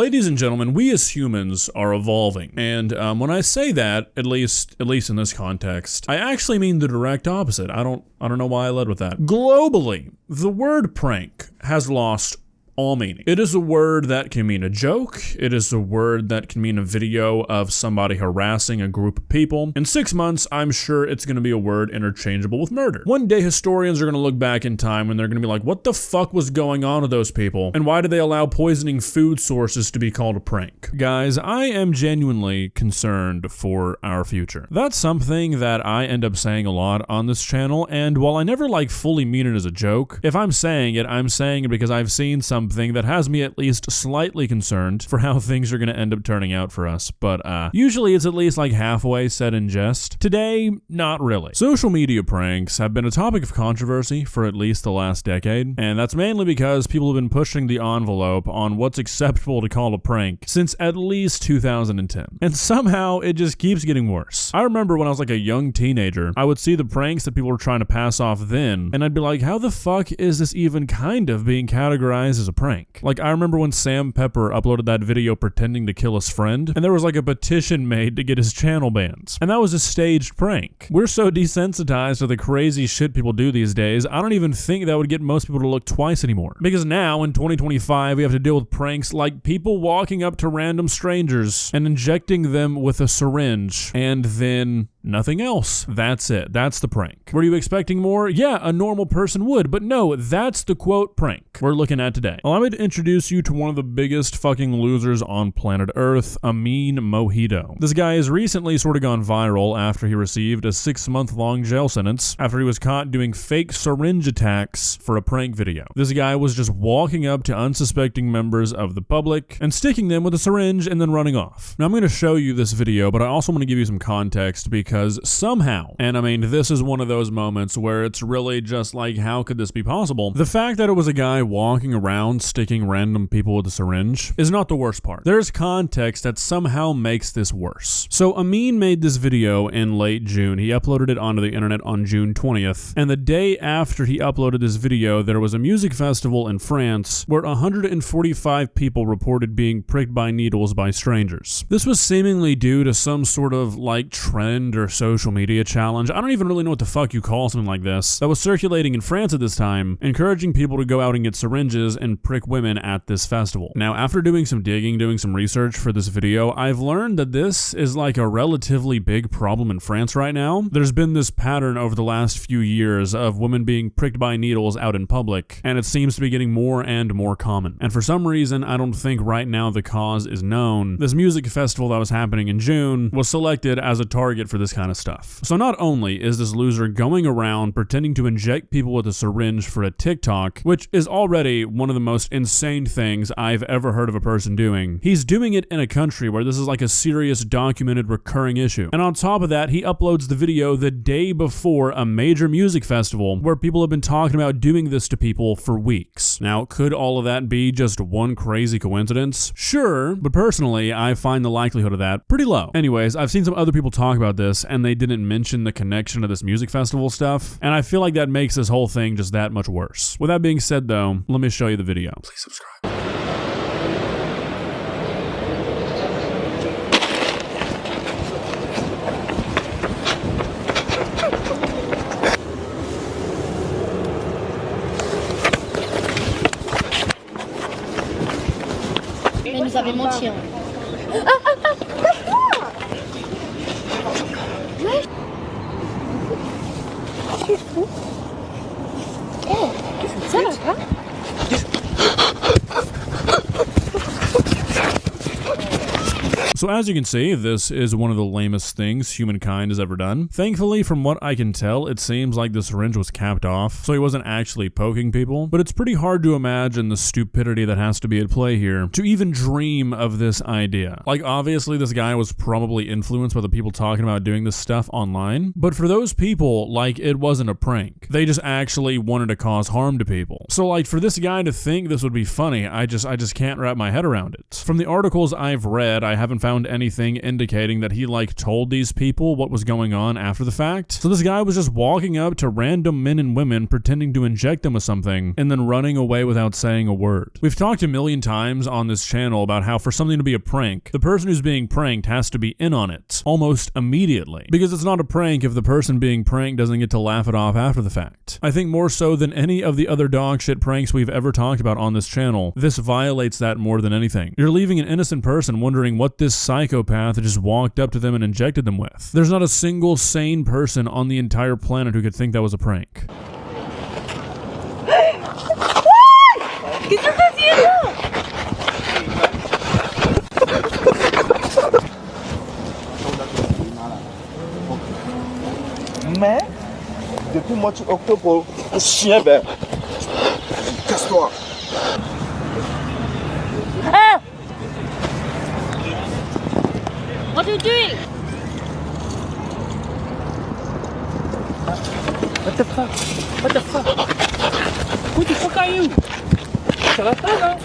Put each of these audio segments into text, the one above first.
Ladies and gentlemen, we as humans are evolving. And when I say that, at least in this context, I actually mean the direct opposite. I don't know why I led with that. Globally, the word prank has lost all meaning. It is a word that can mean a joke. It is a word that can mean a video of somebody harassing a group of people. In 6 months, I'm sure it's going to be a word interchangeable with murder. One day, historians are going to look back in time and they're going to be like, what the fuck was going on with those people? And why did they allow poisoning food sources to be called a prank? Guys, I am genuinely concerned for our future. That's something that I end up saying a lot on this channel, and while I never fully mean it as a joke, if I'm saying it because I've seen something that has me at least slightly concerned for how things are going to end up turning out for us. But usually it's at least halfway said in jest. Today, not really. Social media pranks have been a topic of controversy for at least the last decade, and that's mainly because people have been pushing the envelope on what's acceptable to call a prank since at least 2010. And somehow it just keeps getting worse. I remember when I was a young teenager, I would see the pranks that people were trying to pass off then, and I'd be like, how the fuck is this even kind of being categorized as a prank? I remember when Sam Pepper uploaded that video pretending to kill his friend, and there was a petition made to get his channel banned. And that was a staged prank. We're so desensitized to the crazy shit people do these days, I don't even think that would get most people to look twice anymore. Because now, in 2025, we have to deal with pranks like people walking up to random strangers and injecting them with a syringe, and then nothing else. That's it. That's the prank. Were you expecting more? Yeah, a normal person would, but no, that's the quote prank we're looking at today. Allow me to introduce you to one of the biggest fucking losers on planet Earth, Amin Mojito. This guy has recently sort of gone viral after he received a 6-month-long jail sentence after he was caught doing fake syringe attacks for a prank video. This guy was just walking up to unsuspecting members of the public and sticking them with a syringe and then running off. Now I'm going to show you this video, but I also want to give you some context because somehow, and I mean this is one of those moments where it's really just how could this be possible? The fact that it was a guy walking around sticking random people with a syringe is not the worst part. There's context that somehow makes this worse. So Amin made this video in late June. He uploaded it onto the internet on June 20th, and the day after he uploaded this video, there was a music festival in France where 145 people reported being pricked by needles by strangers. This was seemingly due to some sort of trend or social media challenge. I don't even really know what the fuck you call something like this that was circulating in France at this time, encouraging people to go out and get syringes and prick women at this festival. Now, after doing some digging, doing some research for this video, I've learned that this is a relatively big problem in France right now. There's been this pattern over the last few years of women being pricked by needles out in public, and it seems to be getting more and more common. And for some reason, I don't think right now the cause is known. This music festival that was happening in June was selected as a target for this kind of stuff. So not only is this loser going around pretending to inject people with a syringe for a TikTok, which is already one of the most insane things I've ever heard of a person doing, he's doing it in a country where this is a serious documented recurring issue. And on top of that, he uploads the video the day before a major music festival where people have been talking about doing this to people for weeks. Now, could all of that be just one crazy coincidence? Sure, but personally, I find the likelihood of that pretty low. Anyways, I've seen some other people talk about this and they didn't mention the connection to this music festival stuff, and I feel like that makes this whole thing just that much worse. With that being said though, let me show you the video. Please subscribe. Mais nous avait menti. Ça va pas? So as you can see, this is one of the lamest things humankind has ever done. Thankfully, from what I can tell, it seems like the syringe was capped off, so he wasn't actually poking people, but it's pretty hard to imagine the stupidity that has to be at play here to even dream of this idea. Obviously, this guy was probably influenced by the people talking about doing this stuff online, but for those people, it wasn't a prank. They just actually wanted to cause harm to people. So, for this guy to think this would be funny, I just can't wrap my head around it. From the articles I've read, I haven't found found anything indicating that he like told these people what was going on after the fact. So this guy was just walking up to random men and women pretending to inject them with something and then running away without saying a word. We've talked a million times on this channel about how for something to be a prank, the person who's being pranked has to be in on it almost immediately, because it's not a prank if the person being pranked doesn't get to laugh it off after the fact. I think more so than any of the other dog shit pranks we've ever talked about on this channel, this violates that more than anything. You're leaving an innocent person wondering what this psychopath just walked up to them and injected them with. There's not a single sane person on the entire planet who could think that was a prank. Qu'est-ce que tu fais là? Mais, depuis le mois d'octobre, le chien, ben, casse-toi. Ah! What are you doing? What the fuck? What the fuck? Who the fuck are you? Ça va pas, là?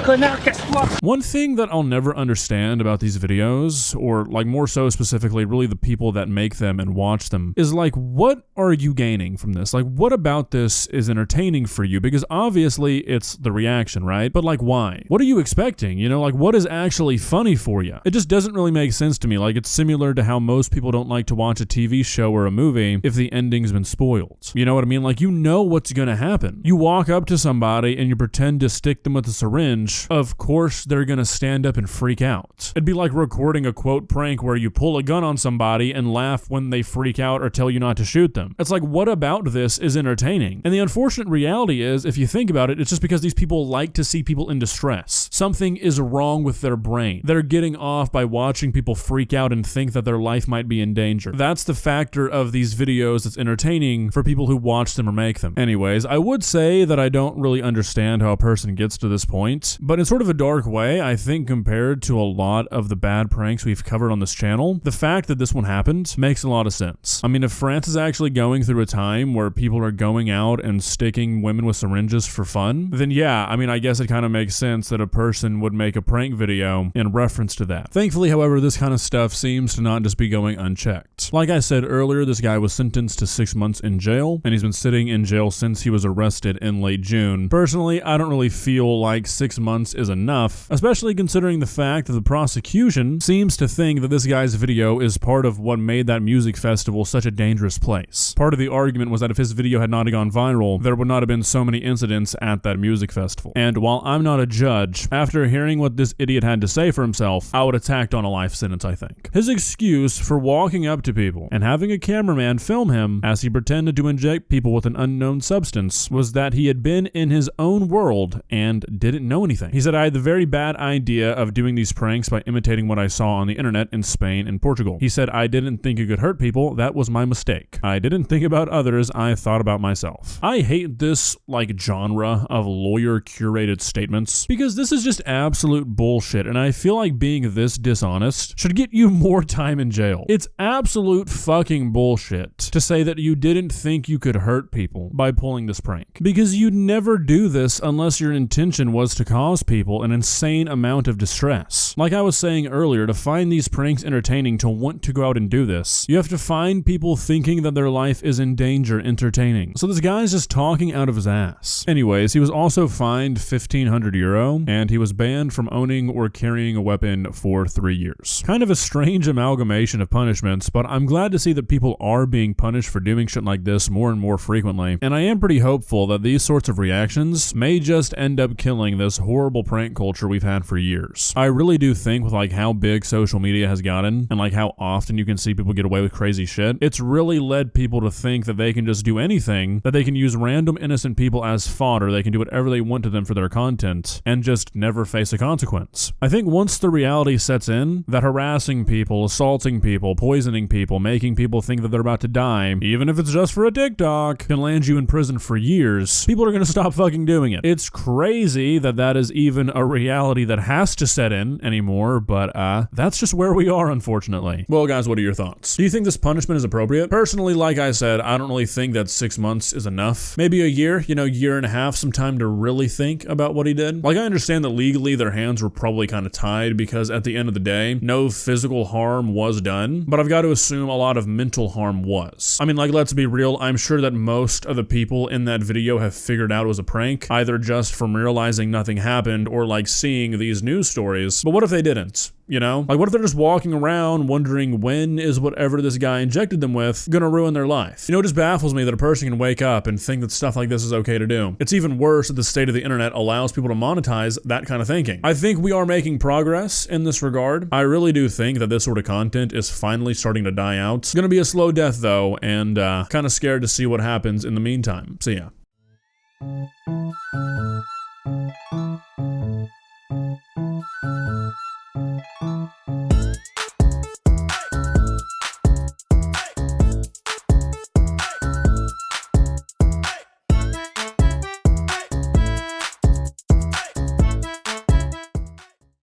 Connard, casse-toi! One thing that I'll never understand about these videos, or like more so specifically really the people that make them and watch them, is like, what are you gaining from this? Like, what about this is entertaining for you? Because obviously it's the reaction, right? But like, why? What are you expecting? You know, like what is actually funny for you? It just doesn't really make sense to me. Like it's similar to how most people don't like to watch a TV show or a movie if the ending's been spoiled. You know what I mean? Like you know what's gonna happen. You walk up to somebody and you pretend to stick them with a syringe, of course they're gonna stand up and freak out. It'd be like recording a quote prank where you pull a gun on somebody and laugh when they freak out or tell you not to shoot them. It's like, what about this is entertaining? And the unfortunate reality is, if you think about it, it's just because these people like to see people in distress. Something is wrong with their brain. They're getting off by watching people freak out and think that their life might be in danger. That's the factor of these videos that's entertaining for people who watch them or make them. Anyways, I would say that I don't really understand how a person gets to this point, but in sort of a dark way, I think compared to a lot of the bad pranks we've covered on this channel, the fact that this one happened makes a lot of sense. I mean, if France is actually going through a time where people are going out and sticking women with syringes for fun, then yeah, I mean, I guess it kind of makes sense that a person would make a prank video in reference to that. Thankfully, however, this kind of stuff seems to not just be going unchecked. Like I said earlier, this guy was sentenced to 6 months in jail, and he's been sitting in jail since he was arrested in late June. Personally, I don't really feel like 6 months is enough, especially considering the fact that the prosecution seems to think that this guy's video is part of what made that music festival such a dangerous place. Part of the argument was that if his video had not gone viral, there would not have been so many incidents at that music festival. And while I'm not a judge, after hearing what this idiot had to say for himself, I would have tacked on a life sentence, I think. His excuse for walking up to people and having a cameraman film him as he pretended to inject people with an unknown substance was that he had been in his own world and didn't know anything. He said, I had the very bad idea of doing these pranks by imitating what I saw on the internet in Spain and Portugal. He said, I didn't think it could hurt people. That was my mistake. I didn't think about others. I thought about myself. I hate this like genre of lawyer curated statements because this is just absolute bullshit, and I feel like being this dishonest should get you more time in jail. It's absolute fucking bullshit to say that you didn't think you could hurt people by pulling this prank, because you'd never do this unless your intention was to cause people an insane amount of distress. Like I was saying earlier, to find these pranks entertaining, to want to go out and do this, you have to find people thinking that their life is in danger entertaining. So this guy's just talking out of his ass. Anyways, he was also fined 1,500 euro, and he was banned from owning or carrying a weapon for 3 years. Kind of a strange amalgamation of punishments, but I'm glad to see that people are being punished for doing shit like this more and more frequently, and I am pretty hopeful that these sorts of reactions may just end up killing this horrible prank culture we've had for years. I really do think with like how big social media has gotten, and like how often you can see people get away with crazy shit, it's really led people to think that they can just do anything, that they can use random innocent people as fodder, they can do whatever they want to them for their content, and just never face a consequence. I think once the reality sets in, that harassing people, assaulting people, poisoning people, making people think that they're about to die, even if it's just for a TikTok, can land you in prison for years, people are gonna stop fucking doing it. It's crazy that that is even a reality that has to set in anymore, but that's just where we are, unfortunately. Well, guys, what are your thoughts? Do you think this punishment is appropriate? Personally, like I said, I don't really think that 6 months is enough. Maybe a year, year and a half, some time to really think about what he did. Like, I understand that legally their hands were probably kind of tied because at the end of the day, no physical harm was done, but I've got to assume a lot of mental harm was. I mean, like, let's be real, I'm sure that most of the people in that video have figured out it was a prank, either just from realizing nothing happened or like seeing these news stories. But what if they didn't? Like, what if they're just walking around wondering when is whatever this guy injected them with gonna ruin their life? It just baffles me that a person can wake up and think that stuff like this is okay to do. It's even worse that the state of the internet allows people to monetize that kind of thinking. I think we are making progress in this regard. I really do think that this sort of content is finally starting to die out. It's gonna be a slow death though, and kind of scared to see what happens in the meantime. See ya.